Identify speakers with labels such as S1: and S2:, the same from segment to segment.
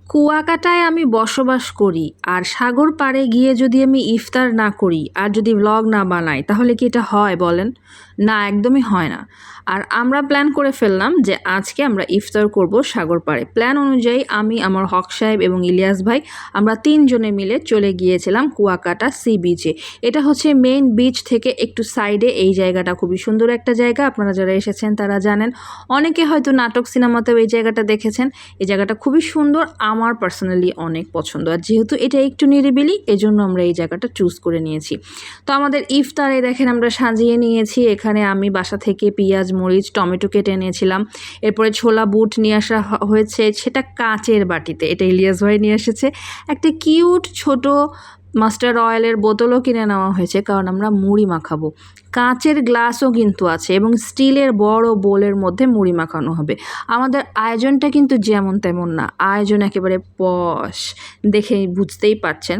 S1: কুয়াকাটায় আমি বসবাস করি আর সাগর পাড়ে গিয়ে যদি আমি ইফতার না করি আর যদি ভ্লগ না বানাই তাহলে কি এটা হয় বলেন? না, একদমই হয় না। আর আমরা প্ল্যান করে ফেললাম যে আজকে আমরা ইফতার করব সাগর পাড়ে। প্ল্যান অনুযায়ী আমি, আমার হক সাহেব এবং ইলিয়াস ভাই আমরা 3 জনে মিলে চলে গিয়েছিলাম কুয়াকাটা সি বিচে। এটা হচ্ছে মেইন বিচ থেকে একটু সাইডে। এই জায়গাটা খুবই সুন্দর একটা জায়গা, আপনারা যারা এসেছেন তারা জানেন। অনেকে হয়তো নাটক সিনেমাতেও এই জায়গাটা দেখেছেন। এই জায়গাটা খুবই সুন্দর, আমার পার্সোনালি অনেক পছন্দ। আর যেহেতু এটা একটু নিরিবিলি, এজন্য আমরা এই জায়গাটা চুজ করে নিয়েছি। তো আমাদের ইফতারে দেখেন আমরা সাজিয়ে নিয়েছি। এখানে আমি বাসা থেকে পেঁয়াজ, মরিচ, টমেটো কেটে এনেছিলাম। এরপরে ছোলা বুট নিয়ে আসা হয়েছে, সেটা কাচের বাটিতে। এটা ইলিয়াস ভাই নিয়ে এসেছে। একটা কিউট ছোট মাস্টার্ড অয়েলের বোতলও কিনে নেওয়া হয়েছে, কারণ আমরা মুড়ি মাখাবো। কাঁচের গ্লাসও কিন্তু আছে এবং স্টিলের বড় বোলের মধ্যে মুড়ি মাখানো হবে। আমাদের আয়োজনটা কিন্তু যেমন তেমন না, আয়োজন একেবারে পশ, দেখে বুঝতেই পারছেন।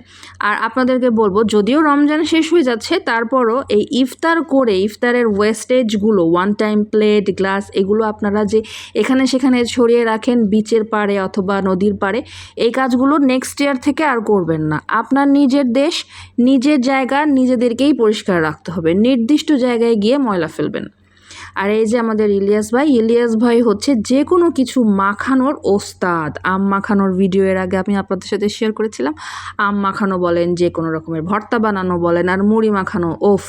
S1: আর আপনাদেরকে বলবো, যদিও রমজান শেষ হয়ে যাচ্ছে, তারপরও এই ইফতার করে ইফতারের ওয়েস্টেজগুলো, ওয়ান টাইম প্লেট, গ্লাস, এগুলো আপনারা যে এখানে সেখানে ছড়িয়ে রাখেন বিচের পাড়ে অথবা নদীর পাড়ে, এই কাজগুলো নেক্সট ইয়ার থেকে আর করবেন না। আপনার নিজের দেশ, নিজের জায়গা নিজেদেরকেই পরিষ্কার রাখতে হবে। নির্দিষ্ট জায়গায় গিয়ে ময়লা ফেলবেন। আর এই যে আমাদের ইলিয়াস ভাই হচ্ছে যে কোনো কিছু মাখানোর ওস্তাদ। আম মাখানোর ভিডিও এর আগে আমি আপনাদের সাথে শেয়ার করেছিলাম। আম মাখানো বলেন, যে কোনো রকমের ভর্তা বানানো বলেন, আর মুড়ি মাখানো, ওফ,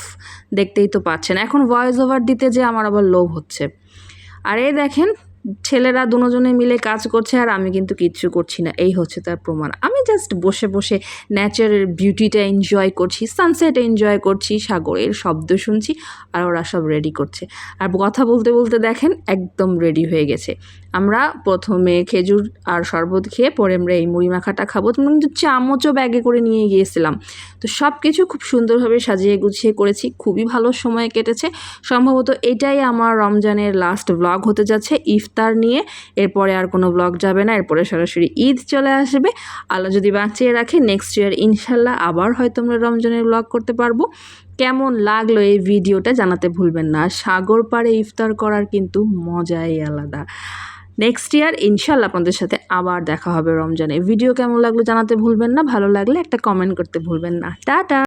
S1: দেখতেই তো পাচ্ছেন। এখন ভয়েস ওভার দিতে যে আমার আবার লোভ হচ্ছে। আর এই দেখেন, ছেলেরা দুজনে মিলে কাজ করছে আর আমি কিন্তু কিচ্ছু করছি না। এই হচ্ছে তার প্রমাণ। আমি জাস্ট বসে বসে ন্যাচারের বিউটিটা এনজয় করছি, সানসেট এনজয় করছি, সাগরের শব্দ শুনছি, আর ওরা সব রেডি করছে। আর কথা বলতে বলতে দেখেন একদম রেডি হয়ে গেছে। আমরা প্রথমে খেজুর আর শরবত খেয়ে পরে আমরা এই মুড়ি মাখাটা খাবো। কিন্তু চামচও ব্যাগে করে নিয়ে গিয়েছিলাম। তো সব কিছু খুব সুন্দরভাবে সাজিয়ে গুছিয়ে করেছি, খুবই ভালো সময় কেটেছে। সম্ভবত এটাই আমার রমজানের লাস্ট ব্লগ হতে যাচ্ছে ইফতার নিয়ে। এরপরে আর কোনো ব্লগ যাবে না, এরপরে সরাসরি ঈদ চলে আসবে। আল্লাহ যদি বাঁচিয়ে রাখে, নেক্সট ইয়ার ইনশাল্লাহ আবার হয়তো আমরা রমজানের ব্লগ করতে পারবো। কেমন লাগলো এই ভিডিওটা জানাতে ভুলবেন না। সাগর পাড়ে ইফতার করার কিন্তু মজাই আলাদা। নেক্সট ইয়ার ইনশাল্লাহ আপনাদের সাথে আবার দেখা হবে রমজানে। ভিডিও কেমন লাগলো জানাতে ভুলবেন না। ভালো লাগলে একটা কমেন্ট করতে ভুলবেন না। টাটা।